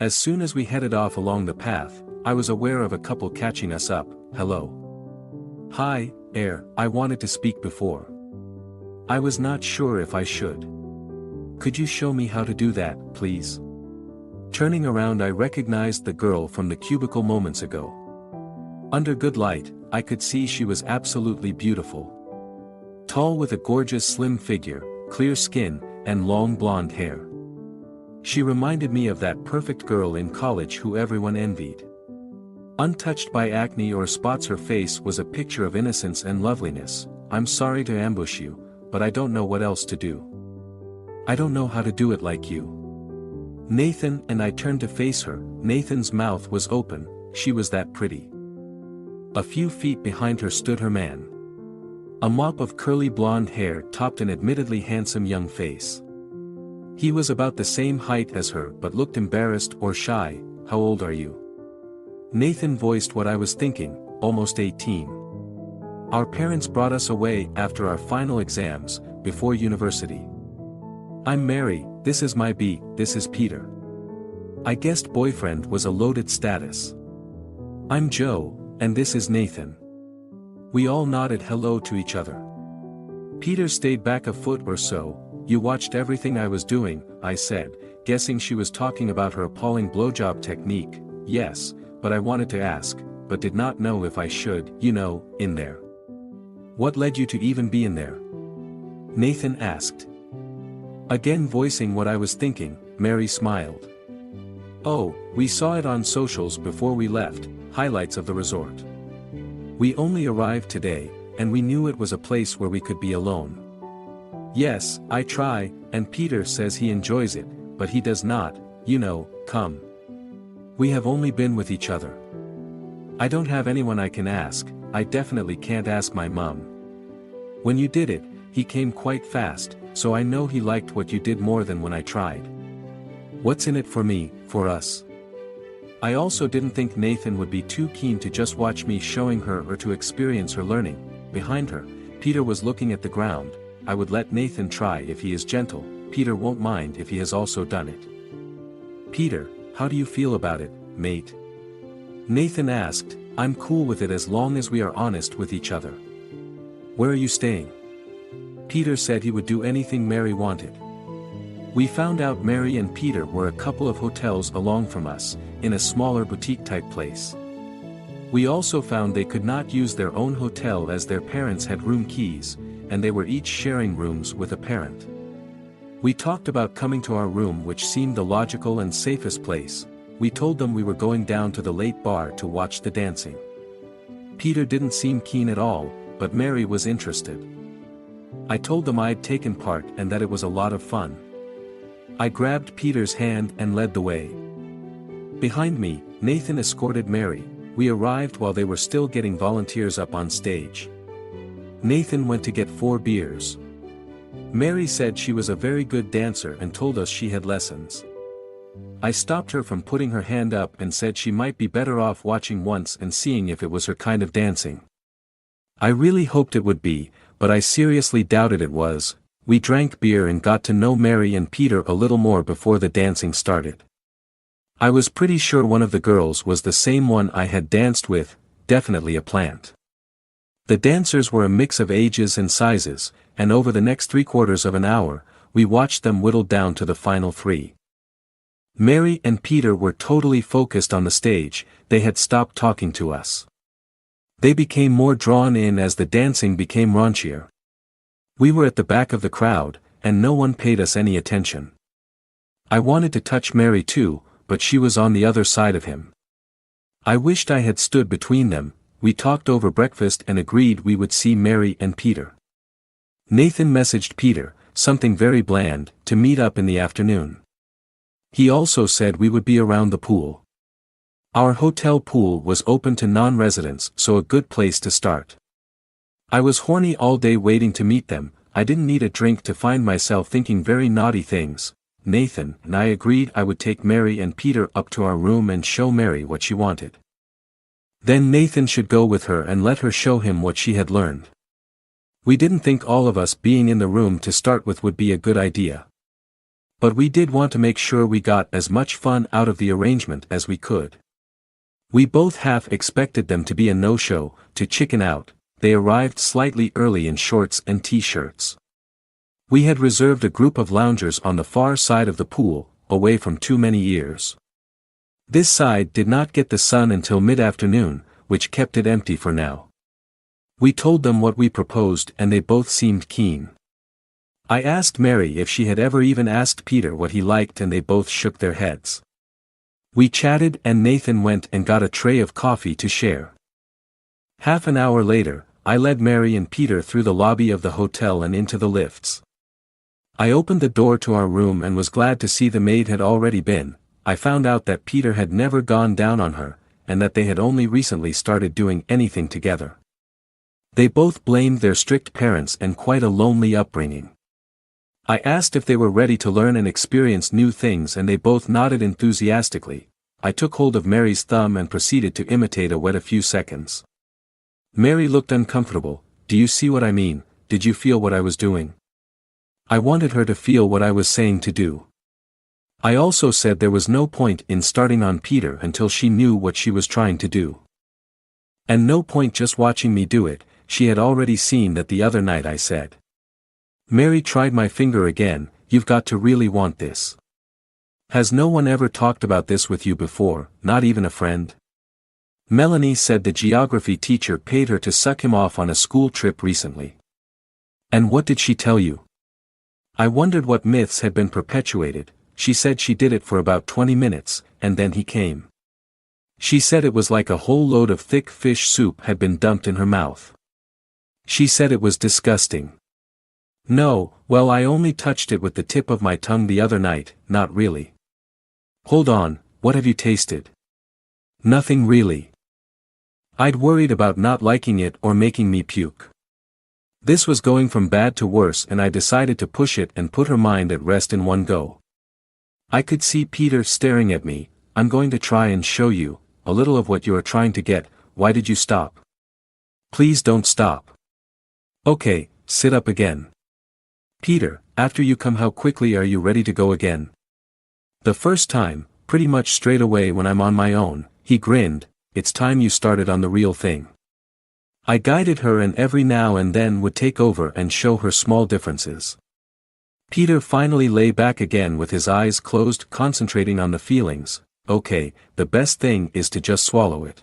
As soon as we headed off along the path, I was aware of a couple catching us up. Hello. Hi, Air, I wanted to speak before. I was not sure if I should. Could you show me how to do that, please? Turning around, I recognized the girl from the cubicle moments ago. Under good light, I could see she was absolutely beautiful. Tall with a gorgeous slim figure, clear skin, and long blonde hair. She reminded me of that perfect girl in college who everyone envied. Untouched by acne or spots, her face was a picture of innocence and loveliness. I'm sorry to ambush you, but I don't know what else to do. I don't know how to do it like you. Nathan, and I turned to face her. Nathan's mouth was open, she was that pretty. A few feet behind her stood her man. A mop of curly blonde hair topped an admittedly handsome young face. He was about the same height as her but looked embarrassed or shy. How old are you? Nathan voiced what I was thinking, almost 18. Our parents brought us away after our final exams, before university. I'm Mary, this is my B, this is Peter. I guessed boyfriend was a loaded status. I'm Joe, and this is Nathan. We all nodded hello to each other. Peter stayed back a foot or so. You watched everything I was doing, I said, guessing she was talking about her appalling blowjob technique. Yes, but I wanted to ask, but did not know if I should, in there. What led you to even be in there? Nathan asked. Again voicing what I was thinking, Mary smiled. Oh, we saw it on socials before we left, highlights of the resort. We only arrived today, and we knew it was a place where we could be alone. Yes, I try, and Peter says he enjoys it, but he does not, come. We have only been with each other. I don't have anyone I can ask. I definitely can't ask my mom. When you did it, he came quite fast, so I know he liked what you did more than when I tried. What's in it for me, for us? I also didn't think Nathan would be too keen to just watch me showing her or to experience her learning. Behind her, Peter was looking at the ground. I would let Nathan try if he is gentle. Peter won't mind if he has also done it. Peter, how do you feel about it, mate? Nathan asked. I'm cool with it as long as we are honest with each other. Where are you staying? Peter said he would do anything Mary wanted. We found out Mary and Peter were a couple of hotels along from us, in a smaller boutique-type place. We also found they could not use their own hotel as their parents had room keys, and they were each sharing rooms with a parent. We talked about coming to our room, which seemed the logical and safest place. We told them we were going down to the late bar to watch the dancing. Peter didn't seem keen at all, but Mary was interested. I told them I'd taken part and that it was a lot of fun. I grabbed Peter's hand and led the way. Behind me, Nathan escorted Mary. We arrived while they were still getting volunteers up on stage. Nathan went to get 4 beers. Mary said she was a very good dancer and told us she had lessons. I stopped her from putting her hand up and said she might be better off watching once and seeing if it was her kind of dancing. I really hoped it would be, but I seriously doubted it was. We drank beer and got to know Mary and Peter a little more before the dancing started. I was pretty sure one of the girls was the same one I had danced with, definitely a plant. The dancers were a mix of ages and sizes, and over the next 3/4 of an hour, we watched them whittle down to the final 3. Mary and Peter were totally focused on the stage. They had stopped talking to us. They became more drawn in as the dancing became raunchier. We were at the back of the crowd, and no one paid us any attention. I wanted to touch Mary too, but she was on the other side of him. I wished I had stood between them. We talked over breakfast and agreed we would see Mary and Peter. Nathan messaged Peter, something very bland, to meet up in the afternoon. He also said we would be around the pool. Our hotel pool was open to non-residents, so a good place to start. I was horny all day waiting to meet them. I didn't need a drink to find myself thinking very naughty things. Nathan and I agreed I would take Mary and Peter up to our room and show Mary what she wanted. Then Nathan should go with her and let her show him what she had learned. We didn't think all of us being in the room to start with would be a good idea. But we did want to make sure we got as much fun out of the arrangement as we could. We both half expected them to be a no-show, to chicken out. They arrived slightly early in shorts and t-shirts. We had reserved a group of loungers on the far side of the pool, away from too many ears. This side did not get the sun until mid-afternoon, which kept it empty for now. We told them what we proposed and they both seemed keen. I asked Mary if she had ever even asked Peter what he liked and they both shook their heads. We chatted and Nathan went and got a tray of coffee to share. Half an hour later, I led Mary and Peter through the lobby of the hotel and into the lifts. I opened the door to our room and was glad to see the maid had already been. I found out that Peter had never gone down on her, and that they had only recently started doing anything together. They both blamed their strict parents and quite a lonely upbringing. I asked if they were ready to learn and experience new things and they both nodded enthusiastically. I took hold of Mary's thumb and proceeded to imitate a wet a few seconds. Mary looked uncomfortable. Do you see what I mean? Did you feel what I was doing? I wanted her to feel what I was saying to do. I also said there was no point in starting on Peter until she knew what she was trying to do. And no point just watching me do it, she had already seen that the other night I said. Mary tried my finger again. You've got to really want this. Has no one ever talked about this with you before, not even a friend? Melanie said the geography teacher paid her to suck him off on a school trip recently. And what did she tell you? I wondered what myths had been perpetuated. She said she did it for about 20 minutes, and then he came. She said it was like a whole load of thick fish soup had been dumped in her mouth. She said it was disgusting. No, well, I only touched it with the tip of my tongue the other night, not really. Hold on, what have you tasted? Nothing really. I'd worried about not liking it or making me puke. This was going from bad to worse and I decided to push it and put her mind at rest in one go. I could see Peter staring at me. I'm going to try and show you a little of what you are trying to get. Why did you stop? Please don't stop. Okay, sit up again. Peter, after you come, how quickly are you ready to go again? The first time, pretty much straight away when I'm on my own. He grinned. It's time you started on the real thing. I guided her and every now and then would take over and show her small differences. Peter finally lay back again with his eyes closed, concentrating on the feelings. Okay, the best thing is to just swallow it.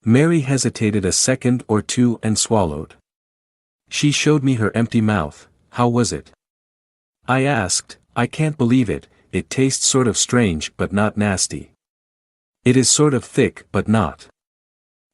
Mary hesitated a second or two and swallowed. She showed me her empty mouth. How was it? I asked. I can't believe it. It tastes sort of strange but not nasty. It is sort of thick but not.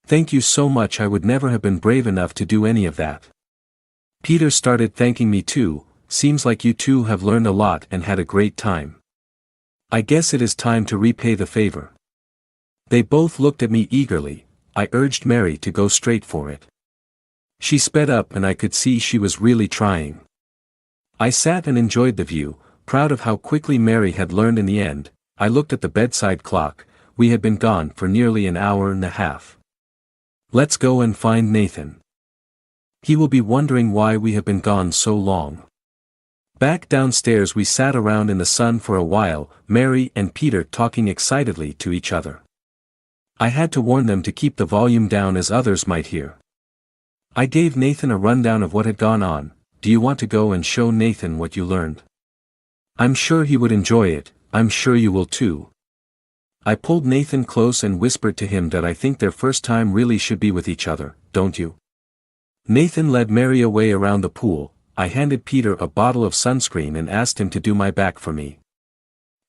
Thank you so much. I would never have been brave enough to do any of that. Peter started thanking me too. Seems like you two have learned a lot and had a great time. I guess it is time to repay the favor. They both looked at me eagerly. I urged Mary to go straight for it. She sped up and I could see she was really trying. I sat and enjoyed the view, proud of how quickly Mary had learned in the end. I looked at the bedside clock. We had been gone for nearly an hour and a half. Let's go and find Nathan. He will be wondering why we have been gone so long. Back downstairs we sat around in the sun for a while, Mary and Peter talking excitedly to each other. I had to warn them to keep the volume down as others might hear. I gave Nathan a rundown of what had gone on. Do you want to go and show Nathan what you learned? I'm sure he would enjoy it. I'm sure you will too. I pulled Nathan close and whispered to him that I think their first time really should be with each other, don't you? Nathan led Mary away around the pool. I handed Peter a bottle of sunscreen and asked him to do my back for me.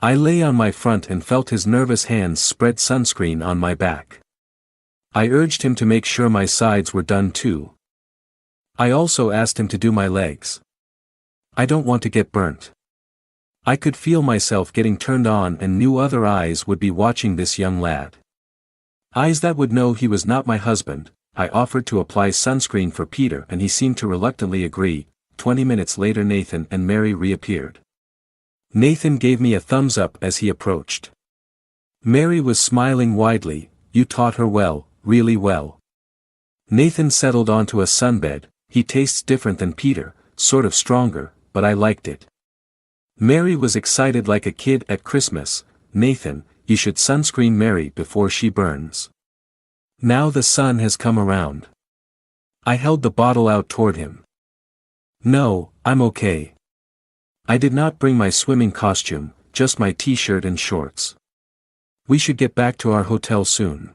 I lay on my front and felt his nervous hands spread sunscreen on my back. I urged him to make sure my sides were done too. I also asked him to do my legs. I don't want to get burnt. I could feel myself getting turned on and knew other eyes would be watching this young lad. Eyes that would know he was not my husband. I offered to apply sunscreen for Peter and he seemed to reluctantly agree. 20 minutes later Nathan and Mary reappeared. Nathan gave me a thumbs up as he approached. Mary was smiling widely. You taught her well, really well. Nathan settled onto a sunbed. He tastes different than Peter, sort of stronger, but I liked it. Mary was excited like a kid at Christmas. Nathan, you should sunscreen Mary before she burns. Now the sun has come around. I held the bottle out toward him. No, I'm okay. I did not bring my swimming costume, just my t-shirt and shorts. We should get back to our hotel soon.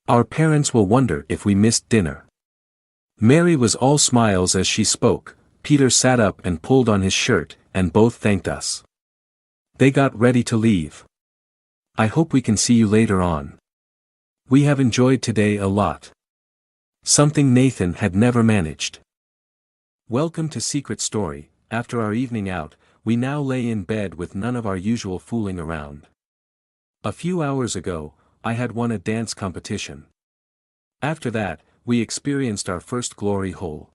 Our parents will wonder if we missed dinner. Mary was all smiles as she spoke. Peter sat up and pulled on his shirt, and both thanked us. They got ready to leave. I hope we can see you later on. We have enjoyed today a lot. Something Nathan had never managed. Welcome to Secret Story. After our evening out, we now lay in bed with none of our usual fooling around. A few hours ago, I had won a dance competition. After that, we experienced our first glory hole.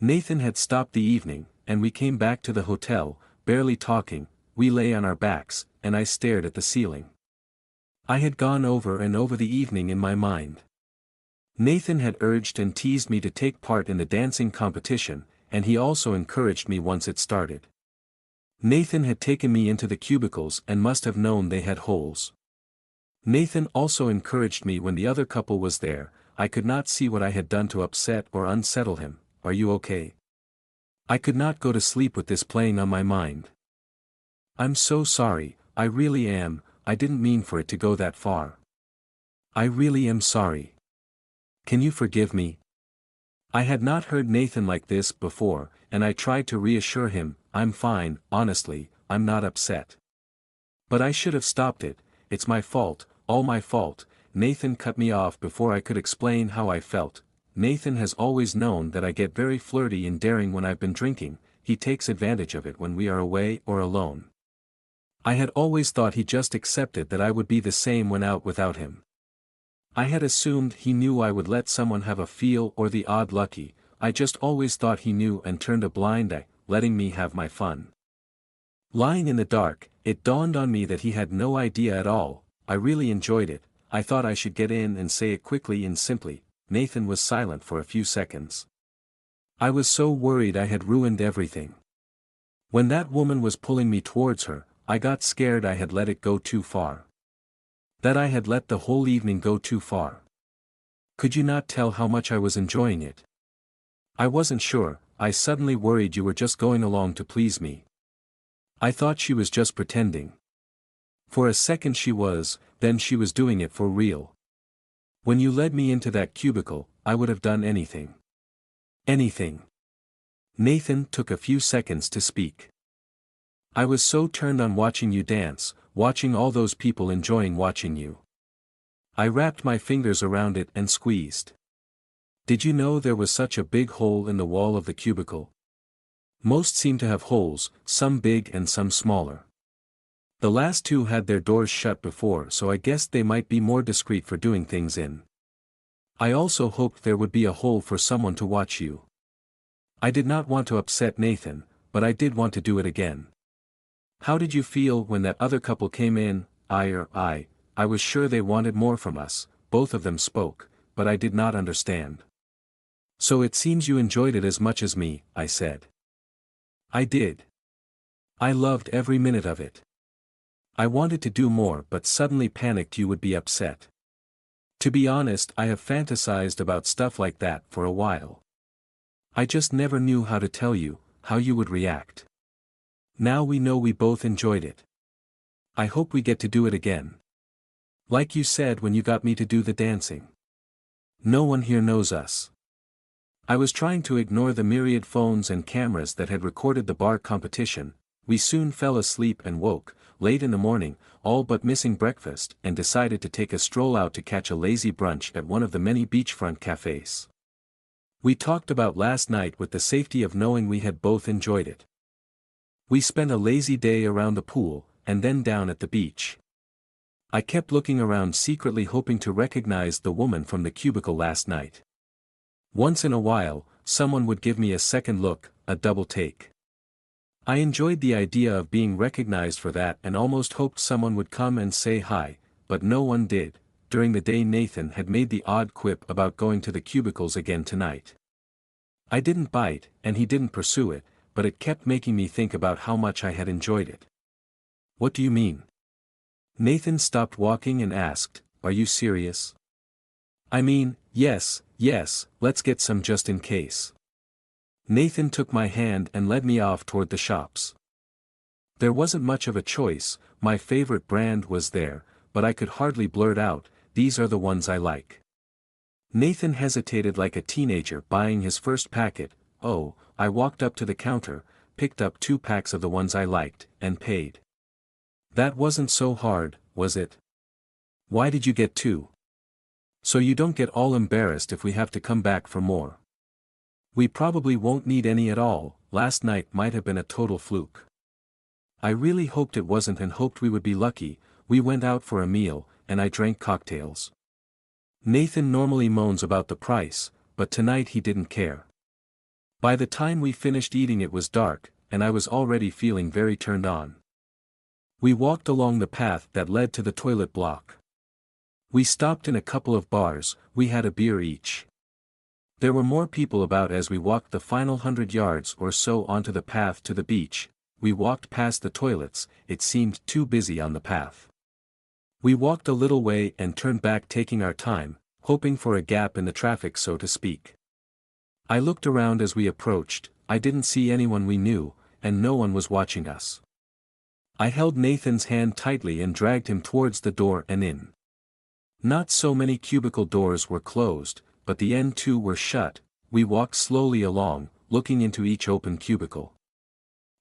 Nathan had stopped the evening, and we came back to the hotel, barely talking. We lay on our backs, and I stared at the ceiling. I had gone over and over the evening in my mind. Nathan had urged and teased me to take part in the dancing competition, and he also encouraged me once it started. Nathan had taken me into the cubicles and must have known they had holes. Nathan also encouraged me when the other couple was there. I could not see what I had done to upset or unsettle him. Are you okay? I could not go to sleep with this playing on my mind. I'm so sorry, I really am. I didn't mean for it to go that far. I really am sorry. Can you forgive me? I had not heard Nathan like this before, and I tried to reassure him. I'm fine, honestly, I'm not upset. But I should have stopped it. It's my fault, all my fault. Nathan cut me off before I could explain how I felt. Nathan has always known that I get very flirty and daring when I've been drinking. He takes advantage of it when we are away or alone. I had always thought he just accepted that I would be the same when out without him. I had assumed he knew I would let someone have a feel or the odd lucky. I just always thought he knew and turned a blind eye, letting me have my fun. Lying in the dark, it dawned on me that he had no idea at all. I really enjoyed it. I thought I should get in and say it quickly and simply. Nathan was silent for a few seconds. I was so worried I had ruined everything. When that woman was pulling me towards her, I got scared I had let it go too far. That I had let the whole evening go too far. Could you not tell how much I was enjoying it? I wasn't sure. I suddenly worried you were just going along to please me. I thought she was just pretending. For a second she was, then she was doing it for real. When you led me into that cubicle, I would have done anything. Anything. Nathan took a few seconds to speak. I was so turned on watching you dance, watching all those people enjoying watching you. I wrapped my fingers around it and squeezed. Did you know there was such a big hole in the wall of the cubicle? Most seem to have holes, some big and some smaller. The last two had their doors shut before, so I guessed they might be more discreet for doing things in. I also hoped there would be a hole for someone to watch you. I did not want to upset Nathan, but I did want to do it again. How did you feel when that other couple came in? I was sure they wanted more from us. Both of them spoke, but I did not understand. So it seems you enjoyed it as much as me, I said. I did. I loved every minute of it. I wanted to do more but suddenly panicked you would be upset. To be honest, I have fantasized about stuff like that for a while. I just never knew how to tell you, how you would react. Now we know we both enjoyed it. I hope we get to do it again. Like you said when you got me to do the dancing. No one here knows us. I was trying to ignore the myriad phones and cameras that had recorded the bar competition. We soon fell asleep and woke, late in the morning, all but missing breakfast, and decided to take a stroll out to catch a lazy brunch at one of the many beachfront cafes. We talked about last night with the safety of knowing we had both enjoyed it. We spent a lazy day around the pool, and then down at the beach. I kept looking around secretly hoping to recognize the woman from the cubicle last night. Once in a while, someone would give me a second look, a double take. I enjoyed the idea of being recognized for that and almost hoped someone would come and say hi, but no one did. During the day Nathan had made the odd quip about going to the cubicles again tonight. I didn't bite, and he didn't pursue it, but it kept making me think about how much I had enjoyed it. What do you mean? Nathan stopped walking and asked, are you serious? I mean, yes, let's get some just in case. Nathan took my hand and led me off toward the shops. There wasn't much of a choice, my favorite brand was there, but I could hardly blurt out, these are the ones I like. Nathan hesitated like a teenager buying his first packet. Oh, I walked up to the counter, picked up 2 packs of the ones I liked, and paid. That wasn't so hard, was it? Why did you get 2? So you don't get all embarrassed if we have to come back for more. We probably won't need any at all, last night might have been a total fluke. I really hoped it wasn't and hoped we would be lucky. We went out for a meal, and I drank cocktails. Nathan normally moans about the price, but tonight he didn't care. By the time we finished eating it was dark, and I was already feeling very turned on. We walked along the path that led to the toilet block. We stopped in a couple of bars, we had a beer each. There were more people about as we walked the final 100 yards or so onto the path to the beach. We walked past the toilets, it seemed too busy on the path. We walked a little way and turned back taking our time, hoping for a gap in the traffic so to speak. I looked around as we approached, I didn't see anyone we knew, and no one was watching us. I held Nathan's hand tightly and dragged him towards the door and in. Not so many cubicle doors were closed, but the end 2 were shut. We walked slowly along, looking into each open cubicle.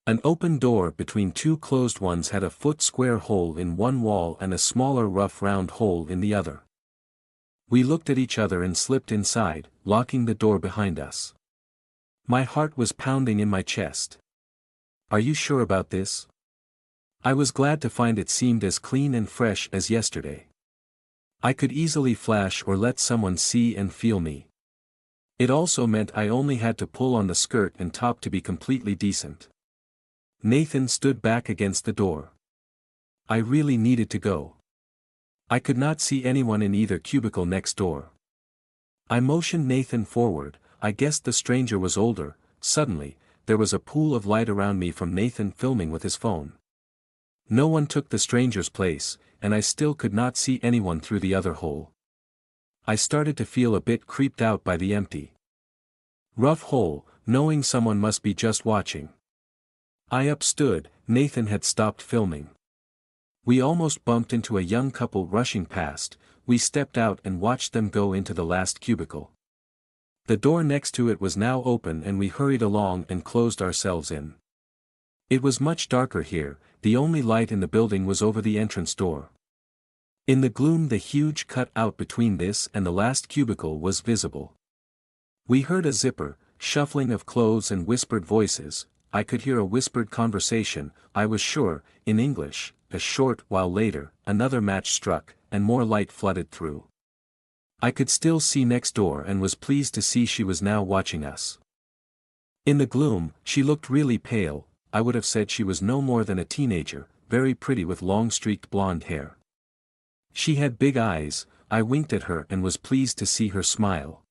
An open door between 2 closed ones had a foot square hole in one wall and a smaller rough round hole in the other. We looked at each other and slipped inside, locking the door behind us. My heart was pounding in my chest. Are you sure about this? I was glad to find it seemed as clean and fresh as yesterday. I could easily flash or let someone see and feel me. It also meant I only had to pull on the skirt and top to be completely decent. Nathan stood back against the door. I really needed to go. I could not see anyone in either cubicle next door. I motioned Nathan forward. I guessed the stranger was older. Suddenly, there was a pool of light around me from Nathan filming with his phone. No one took the stranger's place, and I still could not see anyone through the other hole. I started to feel a bit creeped out by the empty, rough hole, knowing someone must be just watching. I upstood. Nathan had stopped filming. We almost bumped into a young couple rushing past. We stepped out and watched them go into the last cubicle. The door next to it was now open and we hurried along and closed ourselves in. It was much darker here, the only light in the building was over the entrance door. In the gloom the huge cut out between this and the last cubicle was visible. We heard a zipper, shuffling of clothes and whispered voices. I could hear a whispered conversation, I was sure, in English. A short while later, another match struck, and more light flooded through. I could still see next door and was pleased to see she was now watching us. In the gloom, she looked really pale. I would have said she was no more than a teenager, very pretty with long streaked blonde hair. She had big eyes. I winked at her and was pleased to see her smile.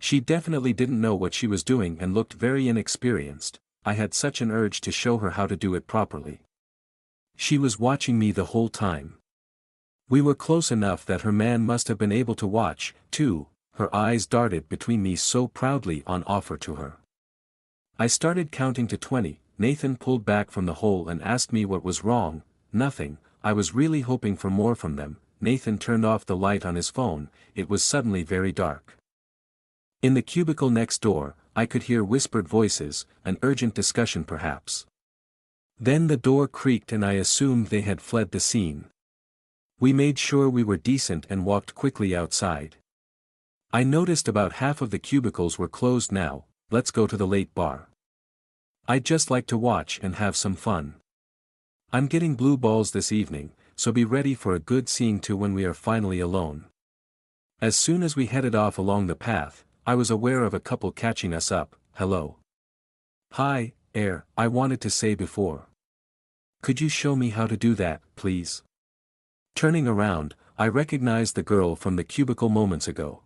She definitely didn't know what she was doing and looked very inexperienced. I had such an urge to show her how to do it properly. She was watching me the whole time. We were close enough that her man must have been able to watch, too. Her eyes darted between me so proudly on offer to her. I started counting to 20, Nathan pulled back from the hole and asked me what was wrong. Nothing, I was really hoping for more from them. Nathan turned off the light on his phone, it was suddenly very dark. In the cubicle next door, I could hear whispered voices, an urgent discussion perhaps. Then the door creaked and I assumed they had fled the scene. We made sure we were decent and walked quickly outside. I noticed about half of the cubicles were closed now. Let's go to the late bar. I'd just like to watch and have some fun. I'm getting blue balls this evening, so be ready for a good seeing to when we are finally alone. As soon as we headed off along the path, I was aware of a couple catching us up. Hello. Hi, I wanted to say before. Could you show me how to do that, please? Turning around, I recognized the girl from the cubicle moments ago.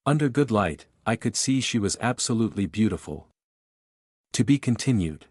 Under good light, I could see she was absolutely beautiful. To be continued.